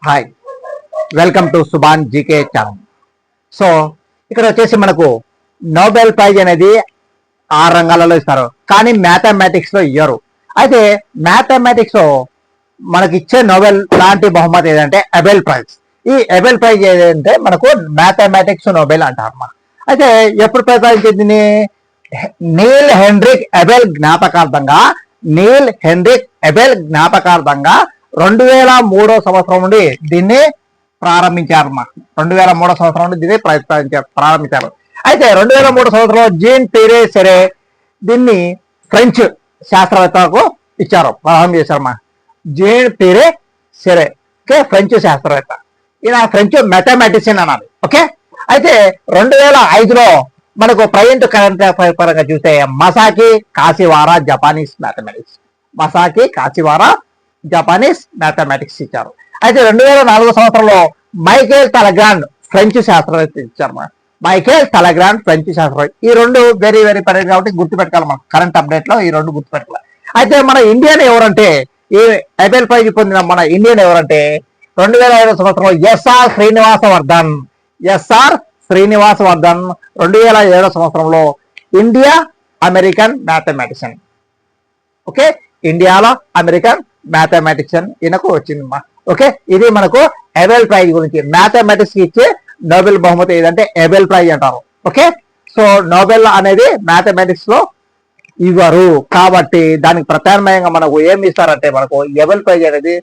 Hi, welcome to Subhan GK channel. So ఇక్కడ వచ్చేసి మనకు నోబెల్ ప్రైజ్ అనేది 6 రంగాలలో ఇస్తారు, కానీ మ్యాథమెటిక్స్ లో ఇయ్యరు. అయితే మ్యాథమెటిక్స్ లో మనకి ఇచ్చే నోబెల్ లాంటి బహుమతి ఏదంటే ఎబెల్ ప్రైజ్. ఈ ఎబెల్ ప్రైజ్ ఏదంటే మనకు మ్యాథమెటిక్స్ నోబెల్ అంటారు అన్నమాట. అయితే ఎప్పుడు ప్రతిపాదించింది? నీల్ హెన్రిక్ ఎబెల్ జ్ఞాపకార్థంగా 2003 సంవత్సరం నుండి దీన్ని ప్రారంభించారు. 2003 సంవత్సరం నుండి దీన్ని ప్రారంభించారు. అయితే 2003 సంవత్సరంలో జీన్ పియరే సెరే దీన్ని ఫ్రెంచ్ శాస్త్రవేత్తలకు ఇచ్చారు, ప్రారంభం చేశారు. జీన్ పియరే సెరే ఫ్రెంచ్ శాస్త్రవేత్త, ఈయన ఫ్రెంచ్ మ్యాథమెటిషియన్ అనాలి. ఓకే. అయితే 2005లో మనకు ప్రజెంట్ కరెంట్ అఫైర్ పరంగా చూస్తే మసాకి కాసివారా జపానీస్ మ్యాథమెటిక్స్ ఇచ్చారు. అయితే 2004 సంవత్సరంలో మైకేల్ టెలగ్రాండ్ ఫ్రెంచ్ శాస్త్రవేత్త ఇచ్చారు. ఈ రెండు వెరీ వెరీ పరేడ్ కాబట్టి గుర్తుపెట్టుకోవాలి. మనం కరెంట్ అప్డేట్ లో ఈ రెండు గుర్తుపెట్టుకోవాలి. అయితే మన ఇండియన్ ఎవరంటే, ఈ నోబెల్ ప్రైజ్ పొందిన మన ఇండియన్ ఎవరంటే 2005 సంవత్సరంలో ఎస్ఆర్ శ్రీనివాసవర్ధన్ 2007 సంవత్సరంలో ఇండియా అమెరికన్ మ్యాథమెటిషియన్. ఓకే, ఇండియాలో అమెరికన్ మ్యాథమెటిషియన్ ఈయనకు వచ్చిందమ్మా. ఓకే, ఇది మనకు ఎబెల్ ప్రైజ్ గురించి. మ్యాథమెటిక్స్ ఇచ్చే నోబెల్ బహుమతి ఏదంటే ఎబెల్ ప్రైజ్ అంటారు. ఓకే, సో నోబెల్ అనేది మ్యాథమెటిక్స్ లో ఇవ్వరు కాబట్టి దానికి ప్రత్యామ్నాయంగా మనకు ఏమి ఇస్తారంటే, మనకు ఎబెల్ ప్రైజ్ అనేది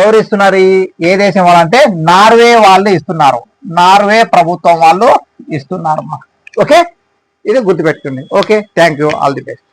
ఎవరు ఇస్తున్నారు? ఏ దేశం వాళ్ళు అంటే నార్వే వాళ్ళు ఇస్తున్నారు. నార్వే ప్రభుత్వం వాళ్ళు ఇస్తున్నారు. ఓకే, ఇది గుర్తుపెట్టుకోండి. Okay, thank you, all the best.